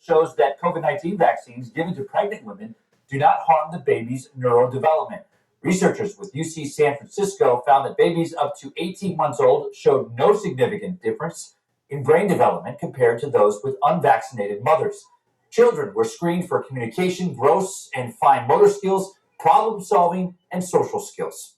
shows that COVID-19 vaccines given to pregnant women do not harm the baby's neurodevelopment. Researchers with UC San Francisco found that babies up to 18 months old showed no significant difference in brain development compared to those with unvaccinated mothers. Children were screened for communication, gross and fine motor skills, problem solving, and social skills.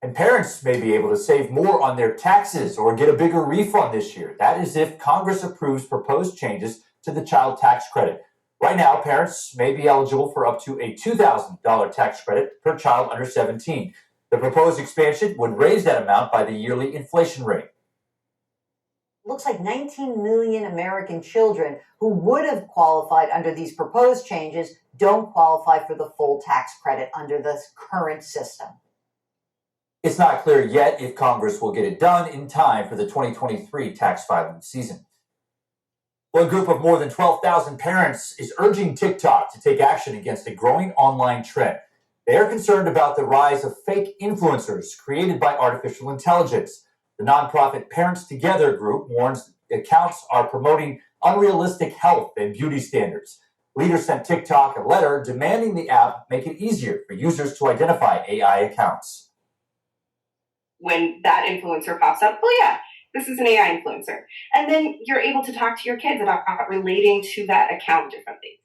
And parents may be able to save more on their taxes or get a bigger refund this year. That is if Congress approves proposed changes to the child tax credit. Right now, parents may be eligible for up to a $2,000 tax credit per child under 17. The proposed expansion would raise that amount by the yearly inflation rate. Looks like 19 million American children who would have qualified under these proposed changes don't qualify for the full tax credit under the current system. It's not clear yet if Congress will get it done in time for the 2023 tax filing season. One group of more than 12,000 parents is urging TikTok to take action against a growing online trend. They are concerned about the rise of fake influencers created by artificial intelligence. The nonprofit Parents Together group warns accounts are promoting unrealistic health and beauty standards. Leaders sent TikTok a letter demanding the app make it easier for users to identify AI accounts. When that influencer pops up, oh yeah, this is an AI influencer. And then you're able to talk to your kids about relating to that account differently.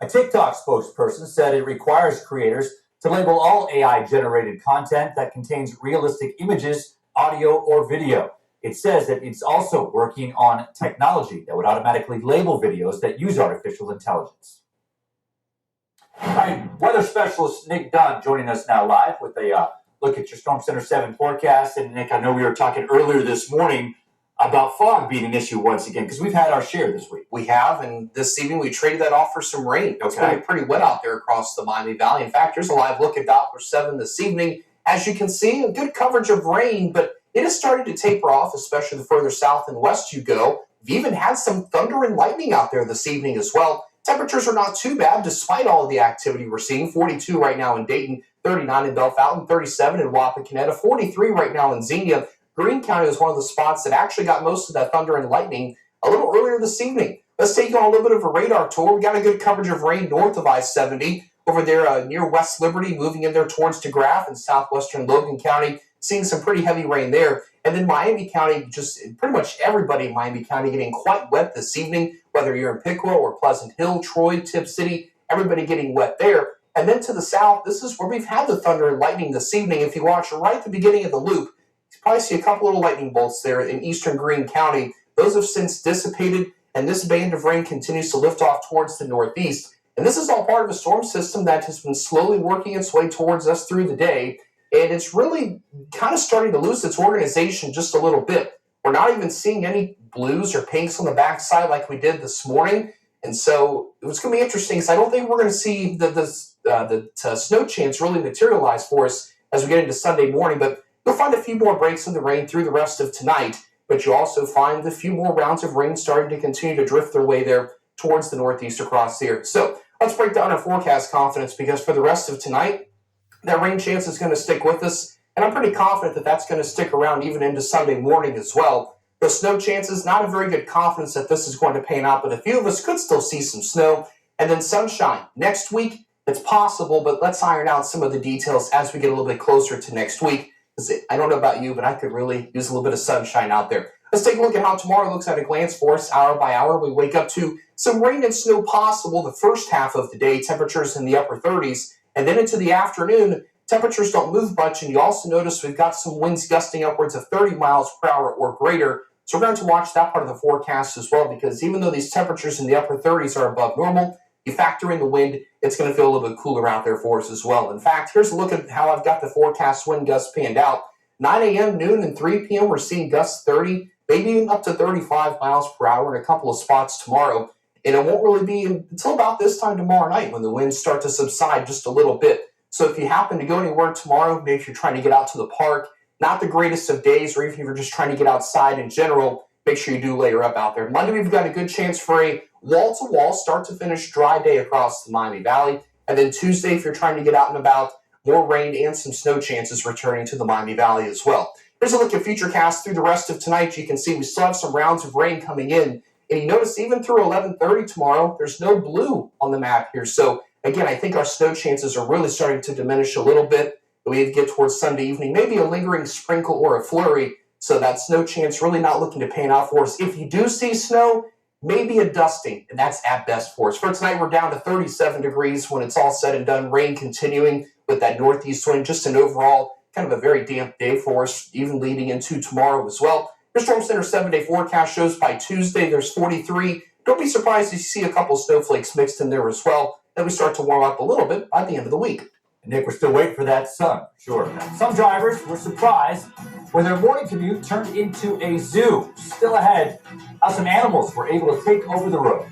A TikTok spokesperson said it requires creators to label all AI-generated content that contains realistic images, audio, or video. It says that it's also working on technology that would automatically label videos that use artificial intelligence. All right, weather specialist Nick Dunn joining us now live with a look at your Storm Center 7 forecast. And Nick, I know we were talking earlier this morning about fog being an issue once again, because we've had our share this week. We have, and this evening we traded that off for some rain. It's going to be pretty wet out there across the Miami Valley. In fact, here's a live look at Doppler 7 this evening. As you can see, a good coverage of rain, but it is starting to taper off, especially the further south and west you go. We've even had some thunder and lightning out there this evening as well. Temperatures are not too bad despite all of the activity we're seeing. 42 right now in Dayton, 39 in Bellefontaine, 37 in Wapakoneta, 43 right now in Xenia. Greene County is one of the spots that actually got most of that thunder and lightning a little earlier this evening. Let's take you on a little bit of a radar tour. We got a good coverage of rain north of I-70 over there near West Liberty, moving in there towards DeGraff in southwestern Logan County, seeing some pretty heavy rain there. And then Miami County, just pretty much everybody in Miami County getting quite wet this evening, whether you're in Piqua or Pleasant Hill, Troy, Tip City, everybody getting wet there. And then to the south, this is where we've had the thunder and lightning this evening. If you watch right at the beginning of the loop, you probably see a couple little lightning bolts there in eastern Greene County. Those have since dissipated, and this band of rain continues to lift off towards the northeast. And this is all part of a storm system that has been slowly working its way towards us through the day. And it's really kind of starting to lose its organization just a little bit. We're not even seeing any blues or pinks on the backside like we did this morning. And so it was going to be interesting because I don't think we're going to see the snow chance really materialize for us as we get into Sunday morning. But you'll find a few more breaks in the rain through the rest of tonight. But you'll also find a few more rounds of rain starting to continue to drift their way there towards the northeast across here. So let's break down our forecast confidence, because for the rest of tonight, that rain chance is going to stick with us, and I'm pretty confident that that's going to stick around even into Sunday morning as well. The snow chances, not a very good confidence that this is going to pan out, but a few of us could still see some snow. And then sunshine. Next week, it's possible, but let's iron out some of the details as we get a little bit closer to next week. I don't know about you, but I could really use a little bit of sunshine out there. Let's take a look at how tomorrow looks at a glance for us, hour by hour. We wake up to some rain and snow possible the first half of the day, temperatures in the upper 30s. And then into the afternoon, temperatures don't move much, and you also notice we've got some winds gusting upwards of 30 miles per hour or greater. So we're going to watch that part of the forecast as well, because even though these temperatures in the upper 30s are above normal, you factor in the wind, it's going to feel a little bit cooler out there for us as well. In fact, here's a look at how I've got the forecast wind gusts panned out. 9 a.m., noon, and 3 p.m., we're seeing gusts 30, maybe even up to 35 miles per hour in a couple of spots tomorrow. And it won't really be until about this time tomorrow night when the winds start to subside just a little bit. So if you happen to go anywhere tomorrow, maybe if you're trying to get out to the park, not the greatest of days, or even if you're just trying to get outside in general, make sure you do layer up out there. Monday, we've got a good chance for a wall-to-wall, start-to-finish dry day across the Miami Valley. And then Tuesday, if you're trying to get out and about, more rain and some snow chances returning to the Miami Valley as well. Here's a look at Futurecast through the rest of tonight. You can see we still have some rounds of rain coming in. And you notice even through 11:30 tomorrow, there's no blue on the map here. So again, I think our snow chances are really starting to diminish a little bit. We get towards Sunday evening, maybe a lingering sprinkle or a flurry. So that snow chance really not looking to pan out for us. If you do see snow, maybe a dusting, and that's at best for us. For tonight, we're down to 37 degrees when it's all said and done. Rain continuing with that northeast wind. Just an overall kind of a very damp day for us, even leading into tomorrow as well. Your Storm Center 7-day forecast shows by Tuesday there's 43. Don't be surprised if you see a couple snowflakes mixed in there as well. Then we start to warm up a little bit by the end of the week. And Nick, we're still waiting for that sun, sure. Some drivers were surprised when their morning commute turned into a zoo. Still ahead, how some animals were able to take over the road.